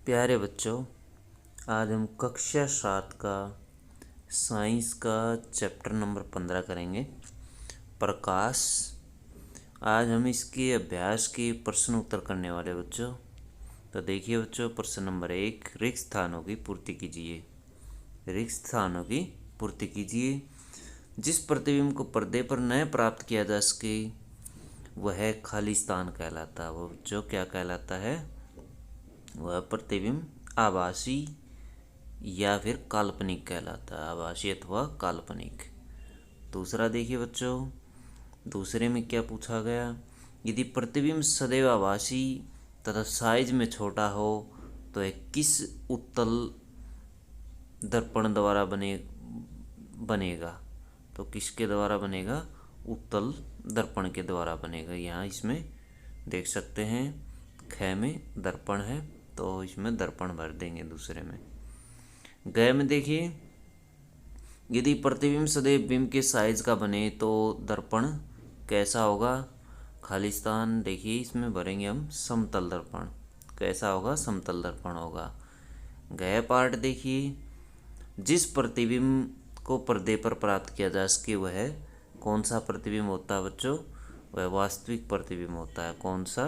प्यारे बच्चों, आज हम कक्षा 7 का साइंस का चैप्टर नंबर 15 करेंगे, प्रकाश। आज हम इसके अभ्यास के प्रश्न उत्तर करने वाले बच्चों। तो देखिए बच्चों, प्रश्न नंबर 1, रिक्त स्थानों की पूर्ति कीजिए। रिक्त स्थानों की पूर्ति कीजिए। जिस प्रतिबिंब को पर्दे पर न प्राप्त किया जा सके वह खाली स्थान कहलाता है। वो बच्चों क्या कहलाता है? वह प्रतिबिंब आभासी या फिर काल्पनिक कहलाता है, आभासी अथवा काल्पनिक। दूसरा देखिए बच्चों, दूसरे में क्या पूछा गया? यदि प्रतिबिंब सदैव आभासी तथा साइज में छोटा हो तो यह किस उत्तल दर्पण द्वारा बनेगा? तो किसके द्वारा बनेगा? उत्तल दर्पण के द्वारा बनेगा। यहाँ इसमें देख सकते हैं, ख में दर्पण है तो इसमें दर्पण भर देंगे दूसरे में। ग में देखिए, यदि प्रतिबिंब सदैव बिंब के साइज का बने तो दर्पण कैसा होगा? खाली स्थान देखिए इसमें भरेंगे हम समतल दर्पण। कैसा होगा? समतल दर्पण होगा। ग पार्ट देखिए, जिस प्रतिबिंब को पर्दे पर प्राप्त किया जा सके वह कौन सा प्रतिबिंब होता है बच्चों? वह वास्तविक प्रतिबिंब होता है। कौन सा?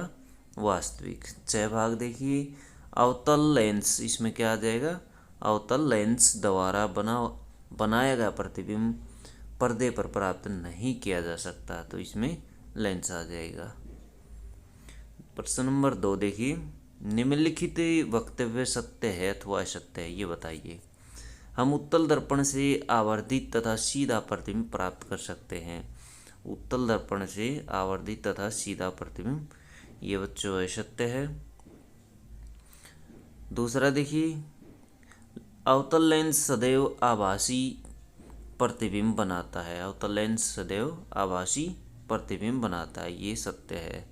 वास्तविक। च भाग देखिए, अवतल लेंस, इसमें क्या आ जाएगा? अवतल लेंस द्वारा बनाया गया प्रतिबिंब पर्दे पर प्राप्त नहीं किया जा सकता, तो इसमें लेंस आ जाएगा। प्रश्न नंबर 2 देखिए, निम्नलिखित वक्तव्य सत्य है अथवा असत्य है, ये बताइए। हम उत्तल दर्पण से आवर्धित तथा सीधा प्रतिबिंब प्राप्त कर सकते हैं। उत्तल दर्पण से आवर्धित तथा सीधा प्रतिबिंब, ये बच्चों असत्य है। दूसरा देखिए, अवतल लेंस सदैव आभासी प्रतिबिंब बनाता है। अवतल लेंस सदैव आभासी प्रतिबिंब बनाता है, ये सत्य है।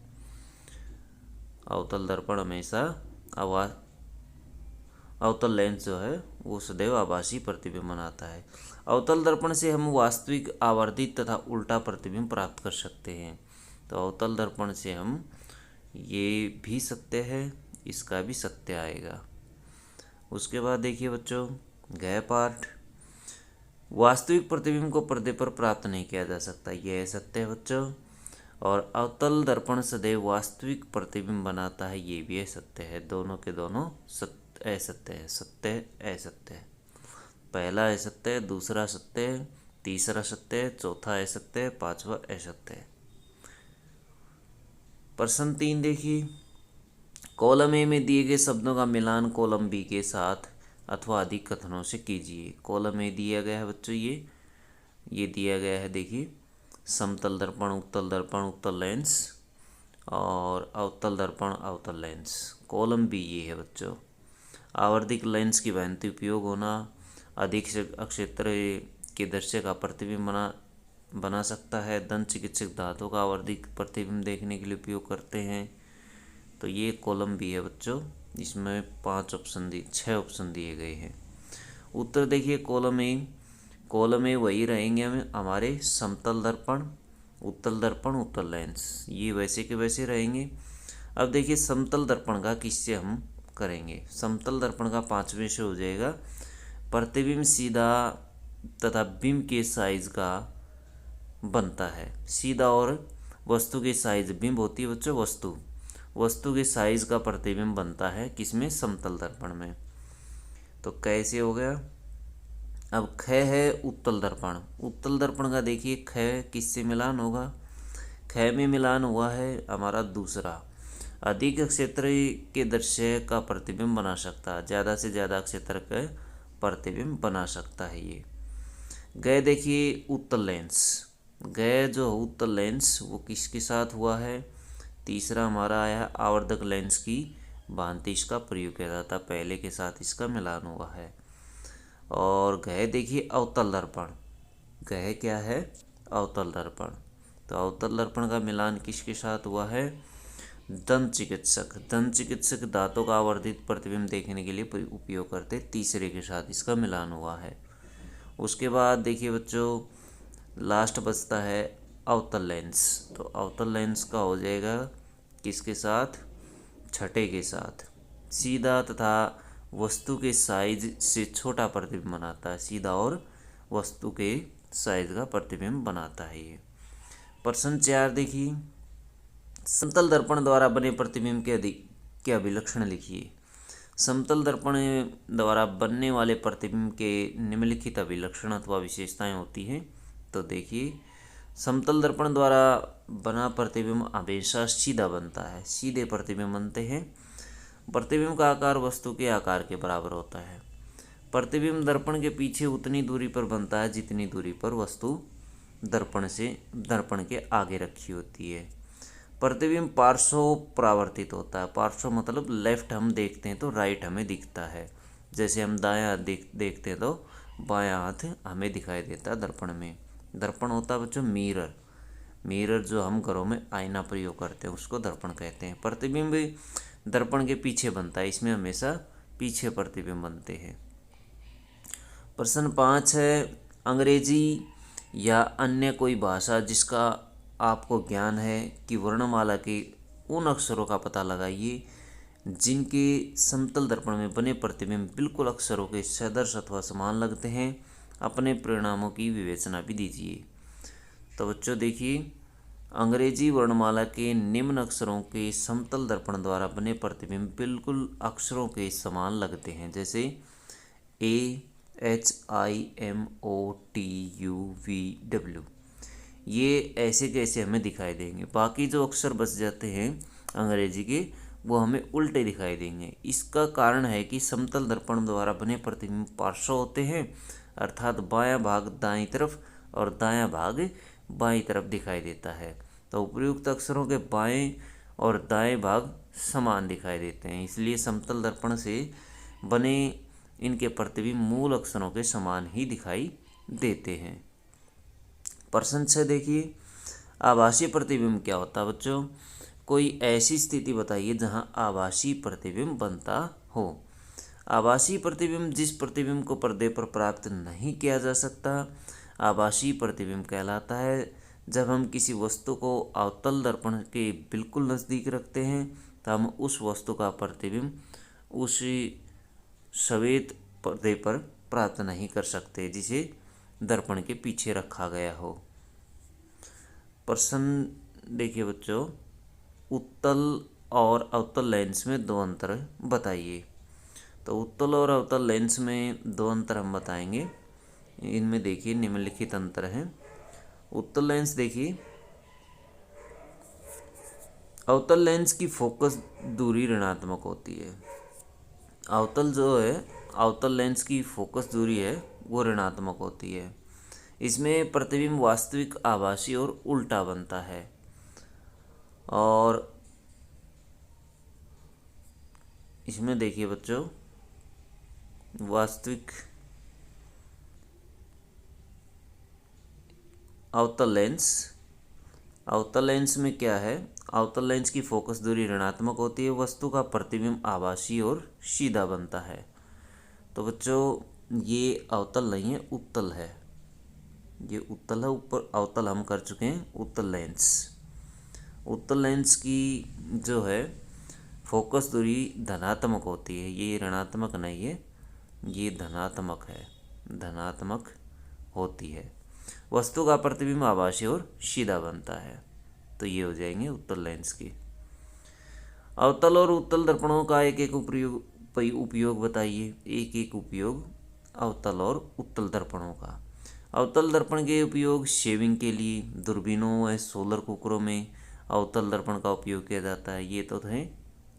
अवतल दर्पण हमेशा अवतल लेंस जो है वो सदैव आभासी प्रतिबिंब बनाता है। अवतल दर्पण से हम वास्तविक, आवर्धित तथा उल्टा प्रतिबिंब प्राप्त कर सकते हैं। तो अवतल दर्पण से हम, ये भी सत्य है, इसका भी सत्य आएगा। उसके बाद देखिए बच्चों, ग पार्ट, वास्तविक प्रतिबिंब को पर्दे पर प्राप्त नहीं किया जा सकता, यह सत्य है बच्चों। और अवतल दर्पण सदैव वास्तविक प्रतिबिंब बनाता है, ये भी असत्य है। दोनों के दोनों असत्य है। सत्य असत्य है। पहला असत्य है, दूसरा सत्य है, तीसरा सत्य है, चौथा असत्य है, पांचवा असत्य है। प्रश्न 3 देखिए, कॉलम ए में दिए गए शब्दों का मिलान कॉलम बी के साथ अथवा अधिक कथनों से कीजिए। कॉलम ए दिया गया है बच्चों, ये दिया गया है देखिए, समतल दर्पण, उत्तल लेंस और अवतल दर्पण, अवतल लेंस। कॉलम बी ये है बच्चों। आवर्धिक लेंस की भांति उपयोग होना, अधिक क्षेत्र के दृश्य का प्रतिबिंब बना सकता है। दंत चिकित्सक धातु का आवर्धिक प्रतिबिंब देखने के लिए उपयोग करते हैं। तो ये कॉलम बी है बच्चों। इसमें 6 ऑप्शन दिए गए हैं। उत्तर देखिए, कॉलम ए वही रहेंगे हमारे समतल दर्पण, उत्तल दर्पण, उत्तल लेंस, ये वैसे के वैसे रहेंगे। अब देखिए, समतल दर्पण का किससे हम करेंगे? समतल दर्पण का 5वें से हो जाएगा, प्रतिबिंब सीधा तथा बिंब के साइज का बनता है। सीधा और वस्तु के साइज, बिंब होती है बच्चों वस्तु के साइज का प्रतिबिंब बनता है किसमें? समतल दर्पण में। तो कैसे हो गया? अब ख है उत्तल दर्पण। उत्तल दर्पण का देखिए, ख किससे मिलान होगा? ख में मिलान हुआ है हमारा दूसरा, अधिक क्षेत्र के दृश्य का प्रतिबिंब बना सकता है, ज़्यादा से ज़्यादा क्षेत्र का प्रतिबिंब बना सकता है ये। ग देखिए, उत्तल लेंस। ग जो उत्तल लेंस वो किसके साथ हुआ है? तीसरा हमारा आया आवर्धक लेंस की भांति इसका प्रयोग किया जाता, पहले के साथ इसका मिलान हुआ है। और घ देखिए, अवतल दर्पण। घ क्या है? अवतल दर्पण। तो अवतल दर्पण का मिलान किसके साथ हुआ है? दंत चिकित्सक दांतों का आवर्धित प्रतिबिंब देखने के लिए उपयोग करते, तीसरे के साथ इसका मिलान हुआ है। उसके बाद देखिए बच्चों, लास्ट बचता है अवतल लेंस। तो अवतल लेंस का हो जाएगा किसके साथ? छठे के साथ। सीधा तथा वस्तु के साइज से छोटा प्रतिबिंब बनाता है। सीधा और वस्तु के साइज का प्रतिबिंब बनाता है ये। प्रश्न 4 देखिए, समतल दर्पण द्वारा बने प्रतिबिंब के अभिलक्षण लिखिए। समतल दर्पण द्वारा बनने वाले प्रतिबिंब के निम्नलिखित अभिलक्षण अथवा विशेषताएं होती हैं। तो देखिए, समतल दर्पण द्वारा बना प्रतिबिंब हमेशा सीधा बनता है, सीधे प्रतिबिंब बनते हैं। प्रतिबिंब का आकार वस्तु के आकार के बराबर होता है। प्रतिबिंब दर्पण के पीछे उतनी दूरी पर बनता है जितनी दूरी पर वस्तु दर्पण के आगे रखी होती है। प्रतिबिंब पार्श्व परावर्तित होता है। पार्श्व मतलब लेफ्ट हम देखते हैं तो राइट हमें दिखता है। जैसे हम दायां हाथ देखते हैं तो बायां हाथ हमें दिखाई देता है दर्पण में। दर्पण होता है बच्चों मिरर। मिरर जो हम घरों में आईना प्रयोग करते हैं उसको दर्पण कहते हैं। प्रतिबिंब दर्पण के पीछे बनता है, इसमें हमेशा पीछे प्रतिबिंब बनते हैं। प्रश्न 5 है, अंग्रेजी या अन्य कोई भाषा जिसका आपको ज्ञान है कि वर्णमाला के उन अक्षरों का पता लगाइए जिनके समतल दर्पण में बने प्रतिबिंब बिल्कुल अक्षरों के सदृश अथवा समान लगते हैं। अपने परिणामों की विवेचना भी दीजिए। तो बच्चों देखिए, अंग्रेजी वर्णमाला के निम्न अक्षरों के समतल दर्पण द्वारा बने प्रतिबिंब बिल्कुल अक्षरों के समान लगते हैं। जैसे AHIMOTUVW, ये ऐसे कैसे हमें दिखाई देंगे। बाकी जो अक्षर बच जाते हैं अंग्रेजी के वो हमें उल्टे दिखाई देंगे। इसका कारण है कि समतल दर्पण द्वारा बने प्रतिबिंब पार्श्व होते हैं, अर्थात बायां भाग दाईं तरफ और दायां भाग बाईं तरफ दिखाई देता है। तो उपर्युक्त अक्षरों के बाएं और दाएं भाग समान दिखाई देते हैं, इसलिए समतल दर्पण से बने इनके प्रतिबिंब मूल अक्षरों के समान ही दिखाई देते हैं। प्रश्न 6 देखिए, आभासी प्रतिबिंब क्या होता है बच्चों। कोई ऐसी स्थिति बताइए जहां आभासी प्रतिबिंब बनता हो। आभासी प्रतिबिंब जिस प्रतिबिंब को पर्दे पर प्राप्त नहीं किया जा सकता आभासी प्रतिबिंब कहलाता है। जब हम किसी वस्तु को अवतल दर्पण के बिल्कुल नज़दीक रखते हैं तो हम उस वस्तु का प्रतिबिंब उसी श्वेत पर्दे पर प्राप्त नहीं कर सकते जिसे दर्पण के पीछे रखा गया हो। प्रश्न देखिए बच्चों, उत्तल और अवतल लेंस में दो अंतर बताइए। तो उत्तल और अवतल लेंस में दो अंतर हम बताएंगे। इनमें देखिए निम्नलिखित अंतर हैं। उत्तल लेंस देखिए, अवतल लेंस की फोकस दूरी ऋणात्मक होती है। अवतल लेंस की फोकस दूरी है वो ऋणात्मक होती है। इसमें प्रतिबिंब वास्तविक, आभासी और उल्टा बनता है। और इसमें देखिए बच्चों, वास्तविक अवतल लेंस में क्या है, अवतल लेंस की फोकस दूरी ऋणात्मक होती है। वस्तु का प्रतिबिंब आभासी और सीधा बनता है। तो बच्चों ये अवतल नहीं है, उत्तल है। ये उत्तल है, ऊपर अवतल हम कर चुके हैं। उत्तल लेंस की जो है फोकस दूरी धनात्मक होती है। ये ऋणात्मक नहीं है, ये धनात्मक है, धनात्मक होती है। वस्तु का प्रतिबिंब आभासी और सीधा बनता है। तो ये हो जाएंगे उत्तल लेंस की। अवतल और उत्तल दर्पणों का एक एक उपयोग बताइए। एक एक उपयोग अवतल और उत्तल दर्पणों का। अवतल दर्पण के उपयोग शेविंग के लिए दूरबीनों व सोलर कुकरों में अवतल दर्पण का उपयोग किया जाता है। ये तो है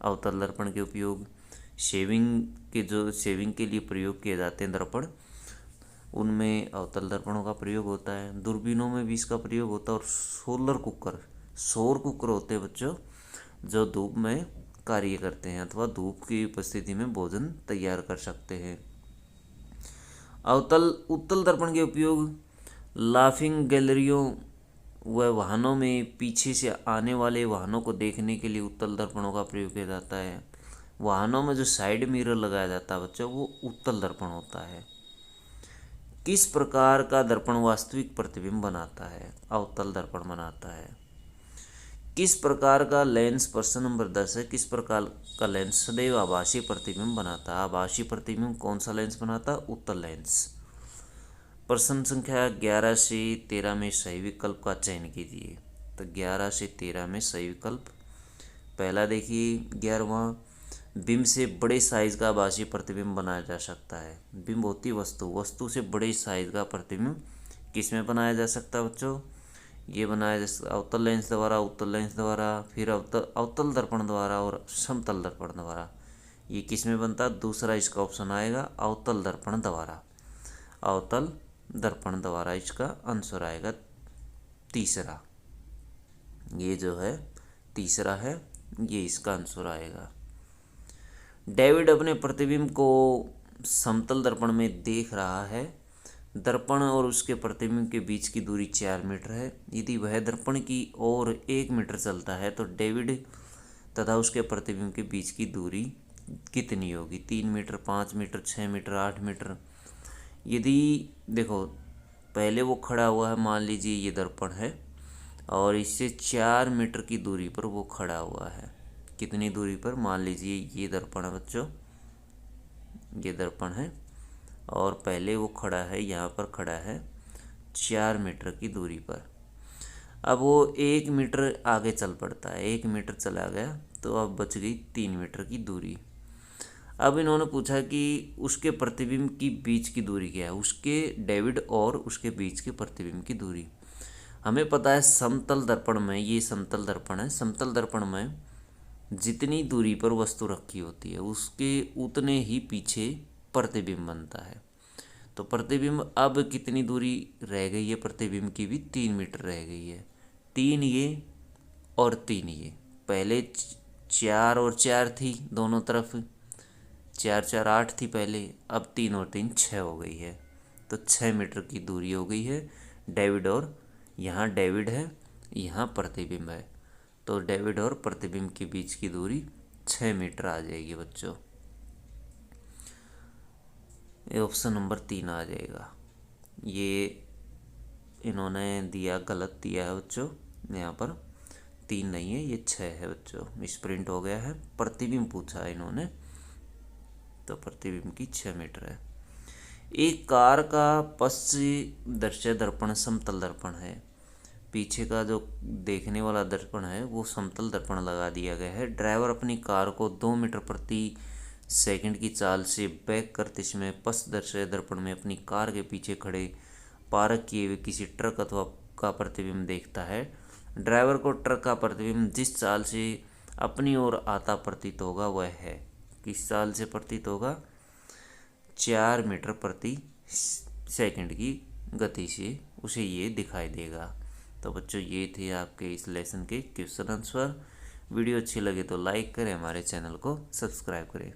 अवतल दर्पण के उपयोग। शेविंग के लिए प्रयोग किए जाते हैं दर्पण, उनमें अवतल दर्पणों का प्रयोग होता है। दूरबीनों में भी इसका प्रयोग होता है। और सौर कुकर होते हैं बच्चों, जो धूप में कार्य करते हैं अथवा धूप की उपस्थिति में भोजन तैयार कर सकते हैं। उत्तल दर्पण के उपयोग लाफिंग गैलरियों व वाहनों में पीछे से आने वाले वाहनों को देखने के लिए उत्तल दर्पणों का प्रयोग किया जाता है। वाहनों में जो साइड मिरर लगाया जाता है बच्चों, वो उत्तल दर्पण होता है। किस प्रकार का दर्पण वास्तविक प्रतिबिंब बनाता है? अवतल दर्पण बनाता है। किस प्रकार का लेंस, प्रश्न नंबर 10 है, किस प्रकार का लेंस सदैव आभासी प्रतिबिंब बनाता है? आभासी प्रतिबिंब कौन सा लेंस बनाता है? उत्तल लेंस। प्रश्न संख्या 11 से 13 में सही विकल्प का चयन कीजिए। तो 11 से 13 में सही विकल्प पहला देखिए 11वां, बिंब से बड़े साइज का आभासी प्रतिबिंब बनाया जा सकता है। बिंब होती वस्तु, वस्तु से बड़े साइज का प्रतिबिंब किस में बनाया जा सकता है बच्चों? ये बनाया जा सकता अवतल लेंस द्वारा, उत्तल लेंस द्वारा, फिर अवतल दर्पण द्वारा और समतल दर्पण द्वारा। ये किस में बनता है? दूसरा इसका ऑप्शन आएगा अवतल दर्पण द्वारा। अवतल दर्पण द्वारा इसका आंसर आएगा तीसरा। ये जो है तीसरा है, ये इसका आंसर आएगा। डेविड अपने प्रतिबिंब को समतल दर्पण में देख रहा है। दर्पण और उसके प्रतिबिंब के बीच की दूरी 4 मीटर है। यदि वह दर्पण की ओर 1 मीटर चलता है तो डेविड तथा उसके प्रतिबिंब के बीच की दूरी कितनी होगी? 3 मीटर, 5 मीटर, 6 मीटर, 8 मीटर। यदि देखो पहले वो खड़ा हुआ है, मान लीजिए ये दर्पण है और इससे 4 मीटर की दूरी पर वो खड़ा हुआ है। कितनी दूरी पर? मान लीजिए ये दर्पण है बच्चों, ये दर्पण है और पहले वो खड़ा है, यहाँ पर खड़ा है 4 मीटर की दूरी पर। अब वो 1 मीटर आगे चल पड़ता है, 1 मीटर चला गया तो अब बच गई 3 मीटर की दूरी। अब इन्होंने पूछा कि उसके प्रतिबिंब की बीच की दूरी क्या है? उसके डेविड और उसके बीच के प्रतिबिंब की दूरी हमें पता है समतल दर्पण में, ये समतल दर्पण है, समतल दर्पण में जितनी दूरी पर वस्तु रखी होती है उसके उतने ही पीछे प्रतिबिंब बनता है। तो प्रतिबिंब अब कितनी दूरी रह गई है? प्रतिबिंब की भी 3 मीटर रह गई है। 3 ये और 3 ये। पहले 4 और 4 थी दोनों तरफ, 4 4 8 थी पहले, अब 3 और 3 6 हो गई है। तो 6 मीटर की दूरी हो गई है डेविड और, यहाँ डेविड है, यहाँ प्रतिबिंब है, तो डेविड और प्रतिबिंब के बीच की दूरी 6 मीटर आ जाएगी बच्चों। ये ऑप्शन नंबर 3 आ जाएगा। ये इन्होंने दिया, गलत दिया है बच्चों, यहाँ पर 3 नहीं है, ये 6 है बच्चों, मिसप्रिंट हो गया है। प्रतिबिंब पूछा है इन्होंने, तो प्रतिबिंब की 6 मीटर है। एक कार का पश्चिम दृश्य दर्पण समतल दर्पण है। पीछे का जो देखने वाला दर्पण है वो समतल दर्पण लगा दिया गया है। ड्राइवर अपनी कार को 2 मीटर प्रति सेकंड की चाल से बैक करते समय पश्च दर्शक दर्पण में अपनी कार के पीछे खड़े पार्क किए हुए किसी ट्रक अथवा का प्रतिबिंब देखता है। ड्राइवर को ट्रक का प्रतिबिंब जिस चाल से अपनी ओर आता प्रतीत होगा वह है, किस चाल से प्रतीत होगा? 4 मीटर प्रति सेकंड की गति से उसे ये दिखाई देगा। तो बच्चों ये थे आपके इस लेसन के क्वेश्चन आंसर। वीडियो अच्छी लगे तो लाइक करें, हमारे चैनल को सब्सक्राइब करें।